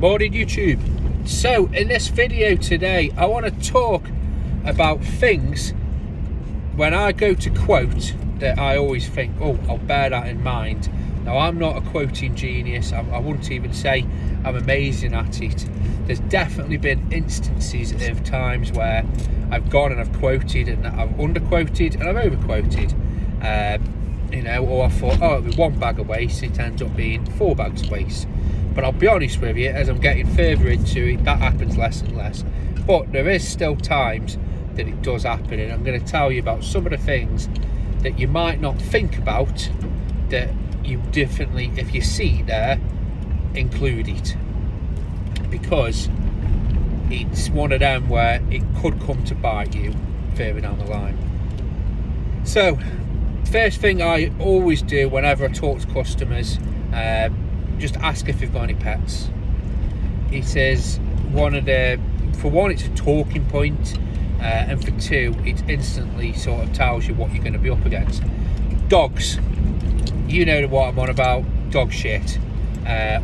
Morning YouTube. So in this video today I want to talk about things when I go to quote that I always think, oh, I'll bear that in mind. Now I'm not a quoting genius. I wouldn't even say I'm amazing at it. There's definitely been instances of times where I've gone and I've quoted and I've underquoted and I've overquoted. Or I thought, oh, it'll be 1 bag of waste, it ends up being 4 bags of waste. But I'll be honest with you, as I'm getting further into it, that happens less and less. But there is still times that it does happen, and I'm going to tell you about some of the things that you might not think about that you definitely, if you see it there, include it. Because it's one of them where it could come to bite you further down the line. So, first thing I always do whenever I talk to customers, just ask if they've got any pets. It is for one, it's a talking point, and for two, it instantly sort of tells you what you're going to be up against. Dogs, you know what I'm on about, dog shit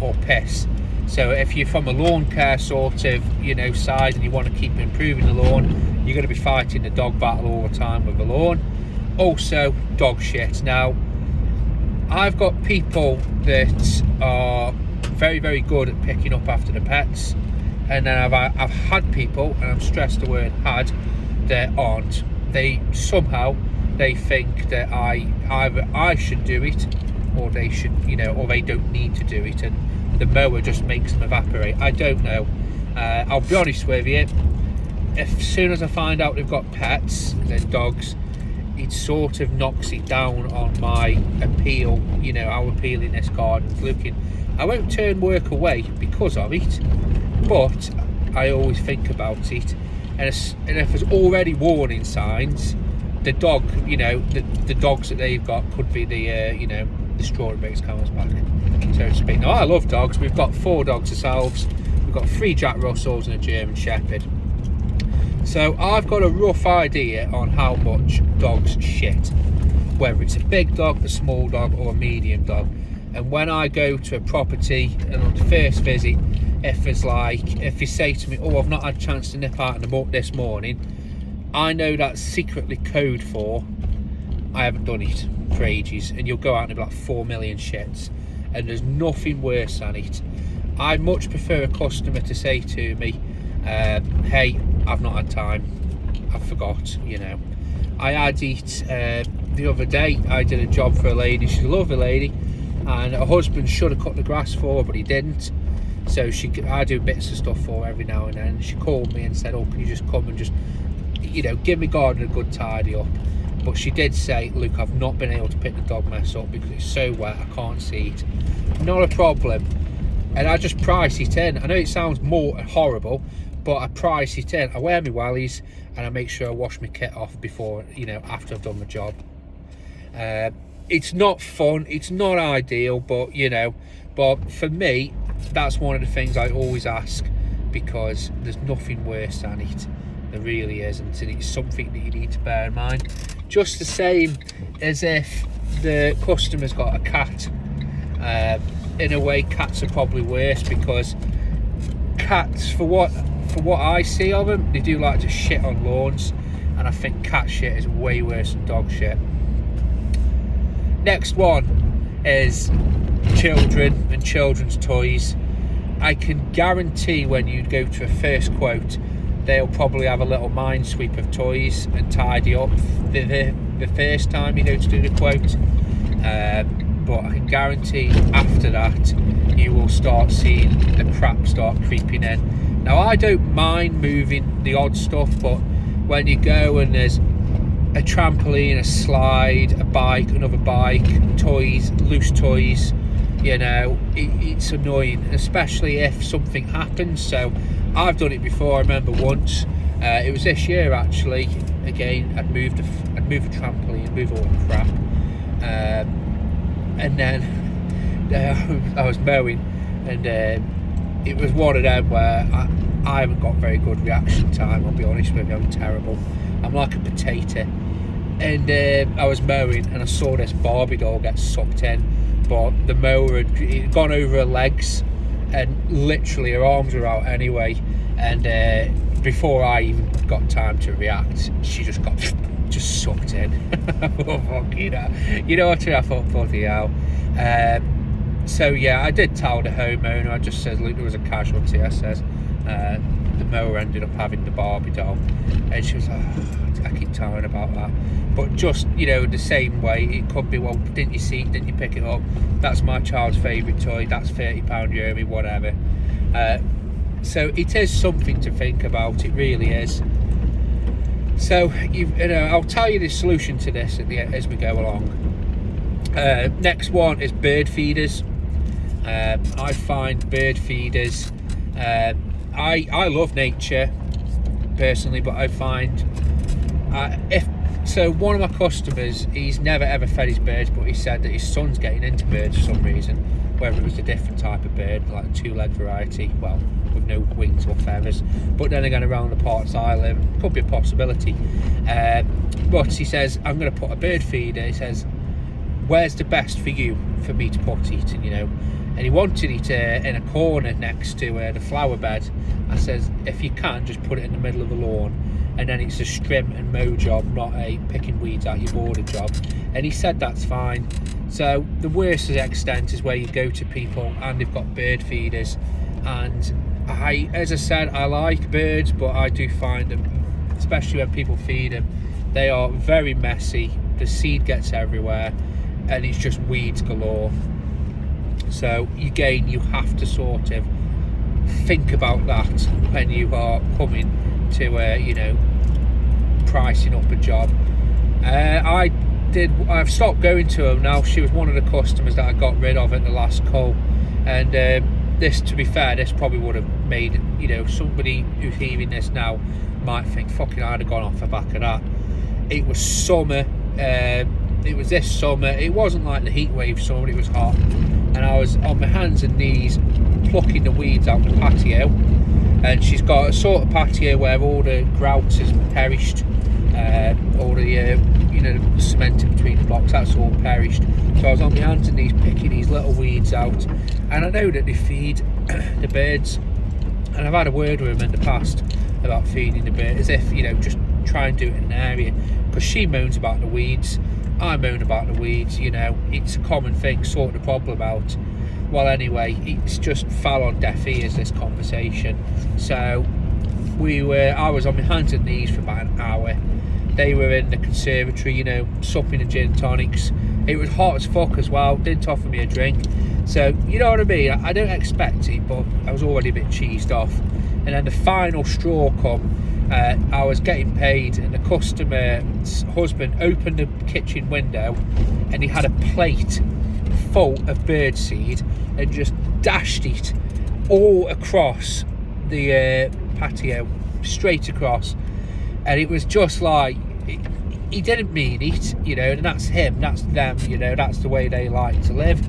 or piss. So if you're from a lawn care sort of side and you want to keep improving the lawn, you're going to be fighting the dog battle all the time with the lawn. Also dog shit. Now I've got people that are very, very good at picking up after the pets, and then I've had people, and I'm stressed the word had, that aren't. They think that either I should do it, or they should, or they don't need to do it, and the mower just makes them evaporate. I don't know. I'll be honest with you, as soon as I find out they've got pets, their dogs, it sort of knocks it down on my appeal, how appealing this garden's looking. I won't turn work away because of it, but I always think about it. And if there's already warning signs, the dog, the dogs that they've got could be the straw that breaks camel's back, so to speak. Now I love dogs. We've got 4 dogs ourselves. We've got 3 Jack Russells and a German Shepherd. So I've got a rough idea on how much dogs shit, whether it's a big dog, a small dog, or a medium dog. And when I go to a property and on the first visit, if they say to me, oh, I've not had a chance to nip out in the muck this morning, I know that's secretly code for I haven't done it for ages. And you'll go out and be like 4 million shits, and there's nothing worse than it. I much prefer a customer to say to me, hey, I've not had time, I forgot. I had it the other day. I did a job for a lady. She's a lovely lady, and her husband should have cut the grass for her, but he didn't. So I do bits of stuff for her every now and then. She called me and said, oh, can you just come and just give me garden a good tidy up. But she did say, look, I've not been able to pick the dog mess up because it's so wet, I can't see it. Not a problem. And I just price it in. I know it sounds more horrible, but I price it in. I wear my wellies and I make sure I wash my kit off before, after I've done the job. It's not fun, it's not ideal, but but for me, that's one of the things I always ask, because there's nothing worse than it. There really isn't, and it's something that you need to bear in mind. Just the same as if the customer's got a cat. In a way, cats are probably worse, because cats, for what I see of them, they do like to shit on lawns, and I think cat shit is way worse than dog shit. Next one is children and children's toys. I can guarantee when you go to a first quote, they'll probably have a little minesweep of toys and tidy up the first time you go to do the quote. But I can guarantee after that you will start seeing the crap start creeping in. Now I don't mind moving the odd stuff, but when you go and there's a trampoline, a slide, a bike, another bike, toys, loose toys, it's annoying, especially if something happens. So I've done it before. I remember once, it was this year actually, again, I'd moved a trampoline, moved all the crap, and then I was mowing, and it was one of them where I haven't got very good reaction time, I'll be honest with you. I'm terrible. I'm like a potato. And I was mowing and I saw this Barbie doll get sucked in, but the mower had gone over her legs and literally her arms were out anyway, and before I even got time to react, she just got sucked in. Oh, fucking hell. You know what I thought? Bloody hell. So yeah, I did tell the homeowner. I just said, look, there was a casualty. I says the mower ended up having the Barbie doll, and she was like, oh, I keep telling about that. But just, you know, the same way, it could be, well, didn't you see it, didn't you pick it up? That's my child's favourite toy, that's £30 Jeremy, whatever. So it is something to think about, it really is. So, you know, I'll tell you the solution to this as we go along. Next one is bird feeders. I find bird feeders, I love nature personally, but I find so one of my customers, he's never ever fed his birds, but he said that his son's getting into birds for some reason, whether it was a different type of bird, like a 2-leg variety, well, with no wings or feathers. But then again, around the parts I live, could be a possibility. But he says, I'm going to put a bird feeder. He says, where's the best for you for me to put it? And, you know, and he wanted it in a corner next to the flower bed. I says, if you can, just put it in the middle of the lawn, and then it's a strim and mow job, not a picking weeds out your border job. And he said that's fine. So the worst extent is where you go to people and they've got bird feeders, and as I said, I like birds, but I do find them, especially when people feed them, they are very messy. The seed gets everywhere and it's just weeds galore. So again, you have to sort of think about that when you are coming to you know, pricing up a job. I've stopped going to them now. She was one of the customers that I got rid of at the last call, and this, to be fair, this probably would have made, you know, somebody who's hearing this now might think, fucking, I'd have gone off the back of that. It was summer, it was this summer, it wasn't like the heat wave summer, it was hot, and I was on my hands and knees plucking the weeds out the patio. And she's got a sort of patio where all the grout has perished, all the you know, the cement in between the blocks, that's all perished. So I was on my hands and knees picking these little weeds out, and I know that they feed the birds, and I've had a word with them in the past about feeding the birds, as if, you know, just try and do it in an area, because she moans about the weeds, I moan about the weeds, you know, it's a common thing, sort the problem out. Well, anyway, it's just fell on deaf ears, this conversation. So I was on my hands and knees for about an hour. They were in the conservatory, you know, supping and gin and tonics. It was hot as fuck as well, didn't offer me a drink. So, you know what I mean? I don't expect it, but I was already a bit cheesed off. And then the final straw come, I was getting paid, and the customer's husband opened the kitchen window and he had a plate full of birdseed and just dashed it all across the patio, straight across. And it was just like, he didn't mean it, you know, and that's him, that's them, you know, that's the way they like to live.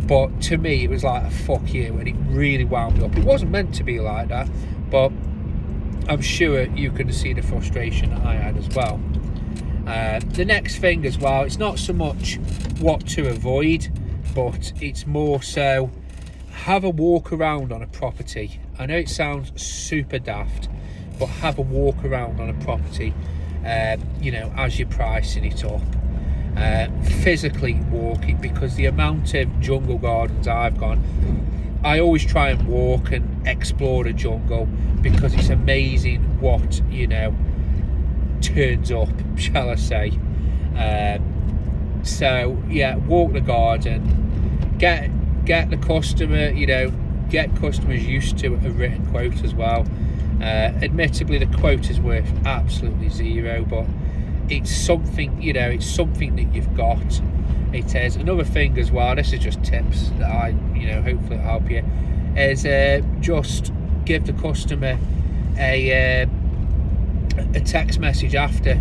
But to me, it was like a fuck you, and it really wound me up. It wasn't meant to be like that, but I'm sure you can see the frustration that I had as well. The next thing as well, it's not so much what to avoid, but it's more so have a walk around on a property. I know it sounds super daft, but have a walk around on a property, you know, as you're pricing it up. Physically walk it, because the amount of jungle gardens I've gone, I always try and walk and explore the jungle, because it's amazing what, you know, turns up, shall I say. So yeah, walk the garden, get the customer, you know, get customers used to a written quote as well. Admittedly, the quote is worth absolutely zero, but it's something, you know, it's something that you've got. It is. Another thing as well, this is just tips that I, you know, hopefully it'll help you, is just give the customer a text message after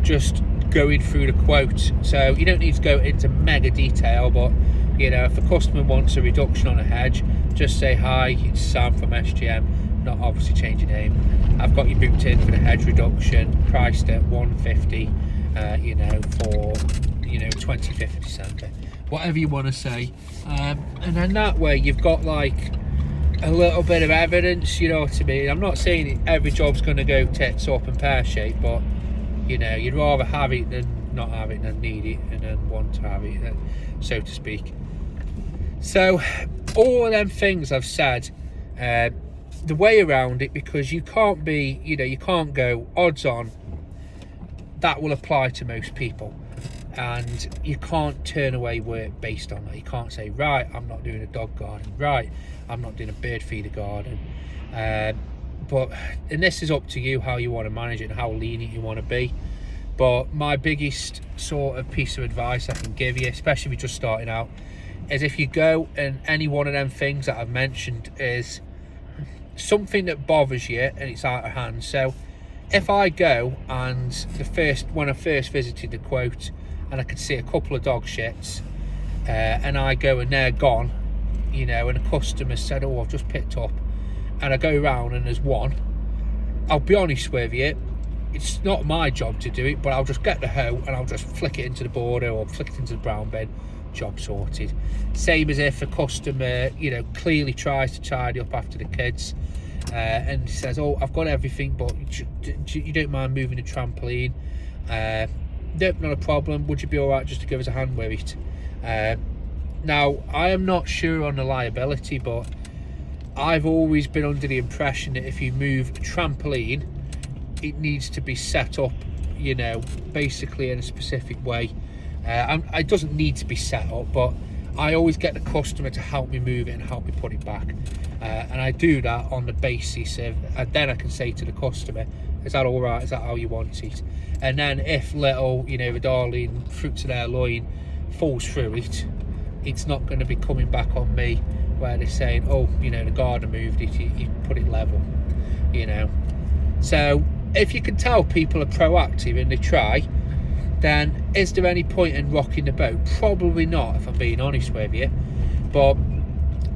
just going through the quote. So you don't need to go into mega detail, but, you know, if a customer wants a reduction on a hedge, just say, hi, it's Sam from SGM, not obviously change your name. I've got you booked in for the hedge reduction, priced at 150, you know, for, you know, 25th of December, whatever you want to say. And then that way you've got like a little bit of evidence, you know what I mean? I'm not saying every job's going to go tits up and pear-shaped, but, you know, you'd rather have it than not have it, than need it and then want to have it, so to speak. So, all of them things I've said, the way around it, because you can't be, you know, you can't go odds on, that will apply to most people. And you can't turn away work based on that. You can't say, right, I'm not doing a dog garden, right, I'm not doing a bird feeder garden. And this is up to you how you want to manage it and how lenient you want to be. But my biggest sort of piece of advice I can give you, especially if you're just starting out, is if you go and any one of them things that I've mentioned is something that bothers you and it's out of hand. So if I go and when I first visited the quote and I could see a couple of dog shits, and I go and they're gone, you know, and a customer said, oh, I've just picked up, and I go round and there's one, I'll be honest with you, it's not my job to do it, but I'll just get the hoe and I'll just flick it into the border or flick it into the brown bin, job sorted. Same as if a customer, you know, clearly tries to tidy up after the kids, and says, oh, I've got everything, but you don't mind moving the trampoline. Nope, not a problem. Would you be all right just to give us a hand with it? Now, I am not sure on the liability, but I've always been under the impression that if you move a trampoline, it needs to be set up, you know, basically in a specific way. It doesn't need to be set up, but I always get the customer to help me move it and help me put it back. And I do that on the basis of, and then I can say to the customer, is that all right? Is that how you want it? And then if little, you know, the darling fruits of their loin falls through it, it's not going to be coming back on me where they're saying, oh, you know, the gardener moved it, you put it level, you know. So if you can tell people are proactive and they try, then is there any point in rocking the boat? Probably not, if I'm being honest with you. But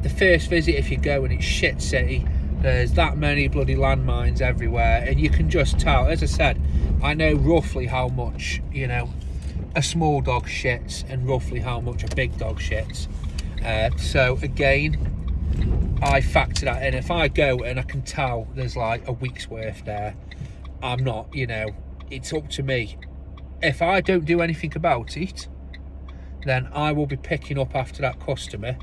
the first visit, if you go and it's shit city, there's that many bloody landmines everywhere, and you can just tell. As I said, I know roughly how much, you know, a small dog shits and roughly how much a big dog shits. So again, I factor that in. If I go and I can tell there's like a week's worth there, I'm not, you know, it's up to me. If I don't do anything about it, then I will be picking up after that customer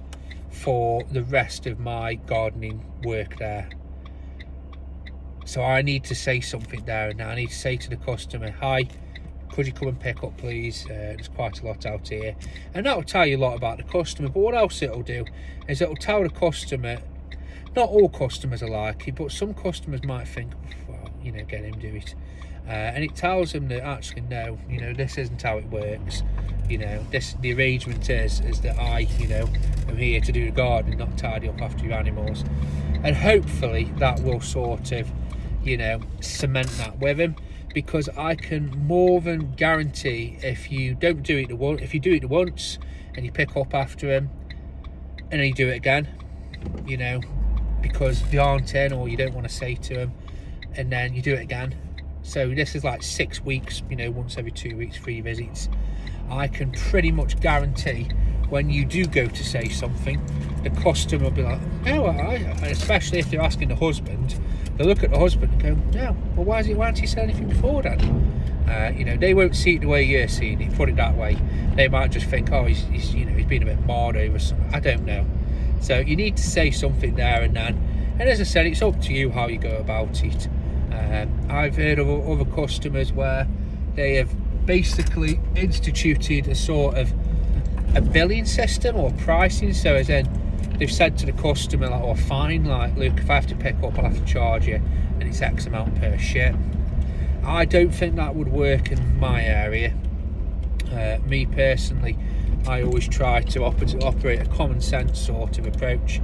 for the rest of my gardening work there. So I need to say something there and now. I need to say to the customer, hi, could you come and pick up please? There's quite a lot out here. And that'll tell you a lot about the customer. But what else it'll do is it'll tell the customer, not all customers are like it, but some customers might think, well, you know, get him do it. And it tells them that actually, no, you know, this isn't how it works. You know, the arrangement is that I, you know, am here to do the garden, not tidy up after your animals. And hopefully that will sort of, you know, cement that with him, because I can more than guarantee if you don't do it once, if you do it once and you pick up after him and then you do it again, you know, because they aren't in or you don't want to say to him, and then you do it again. So this is like 6 weeks, you know, once every 2 weeks, 3 visits. I can pretty much guarantee when you do go to say something, the customer will be like, oh, and especially if they're asking the husband, they look at the husband and go, no, well, why hasn't he said anything before then? You know, they won't see it the way you're seeing it, put it that way. They might just think, oh, he's you know, he's been a bit marred over something. I don't know. So you need to say something there and then. And as I said, it's up to you how you go about it. I've heard of other customers where they have basically instituted a sort of a billing system or pricing. So as in, they've said to the customer, like, oh, fine, like, look, if I have to pick up, I'll have to charge you, and it's X amount per ship. I don't think that would work in my area. Me personally, I always try to operate a common sense sort of approach,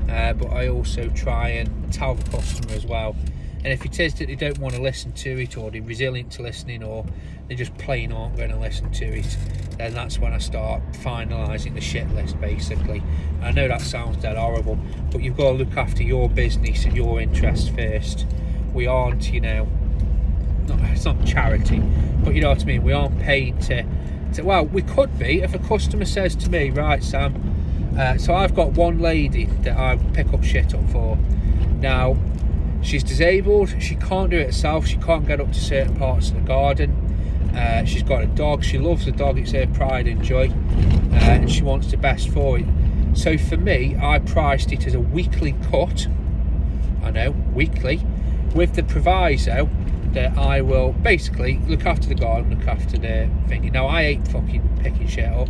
but I also try and tell the customer as well. And if it is that they don't want to listen to it, or they're resilient to listening, or they just plain aren't going to listen to it, then that's when I start finalising the shit list, basically. I know that sounds dead horrible, but you've got to look after your business and your interests first. We aren't, you know, it's not charity, but you know what I mean, we aren't paid to well, we could be. If a customer says to me, right, Sam, So I've got one lady that I pick up shit up for. Now, she's disabled, she can't do it herself, she can't get up to certain parts of the garden. She's got a dog, she loves the dog, it's her pride and joy, and she wants the best for it. So for me, I priced it as a weekly cut, I know, weekly, with the proviso that I will basically look after the garden, look after the thing. Now, I hate fucking picking shit up.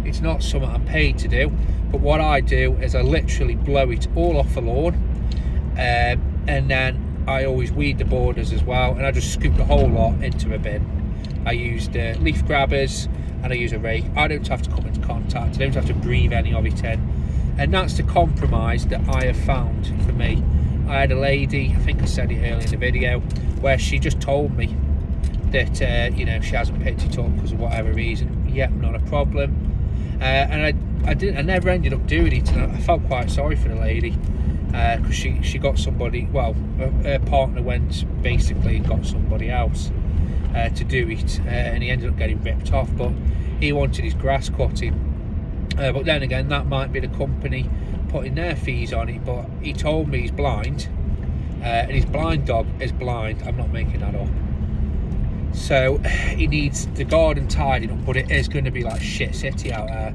It's not something I'm paid to do, but what I do is I literally blow it all off the lawn, and then I always weed the borders as well, and I just scoop the whole lot into a bin. I used leaf grabbers and I use a rake. I don't have to come into contact, I don't have to breathe any of it in, and that's the compromise that I have found for me. I had a lady, I think I said it earlier in the video, where she just told me that you know, she hasn't picked it up because of whatever reason. Yep, not a problem. And I never ended up doing it, and I felt quite sorry for the lady, because she got somebody, well, her partner went basically and got somebody else to do it, and he ended up getting ripped off, but he wanted his grass cutting. But then again, that might be the company putting their fees on it, but he told me he's blind, and his blind dog is blind, I'm not making that up. So he needs the garden tidied up, but it is going to be like shit city out there.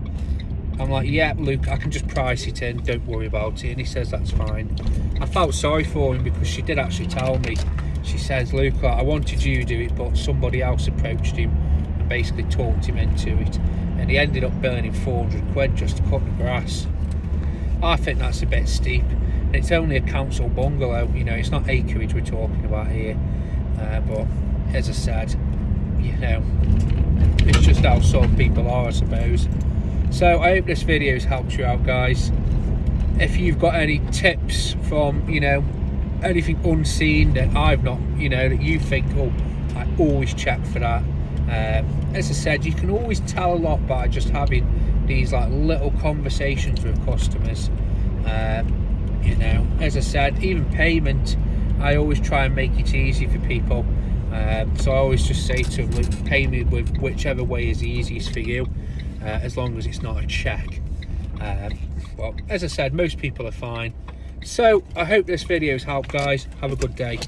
I'm like, yeah, Luke, I can just price it in, don't worry about it. And he says that's fine. I felt sorry for him because she did actually tell me. She says, Luke, I wanted you to do it, but somebody else approached him and basically talked him into it, and he ended up burning 400 quid just to cut the grass. I think that's a bit steep, and it's only a council bungalow, you know, it's not acreage we're talking about here, but as I said, you know, it's just how some people are, I suppose. So I hope this video has helped you out, guys. If you've got any tips from, you know, anything unseen that I've not, you know, that you think, oh, I always check for that. As I said, you can always tell a lot by just having these like little conversations with customers. You know, as I said, even payment, I always try and make it easy for people. So I always just say to them, look, pay me with whichever way is easiest for you, as long as it's not a check. Well, as I said, most people are fine. So I hope this video has helped, guys. Have a good day.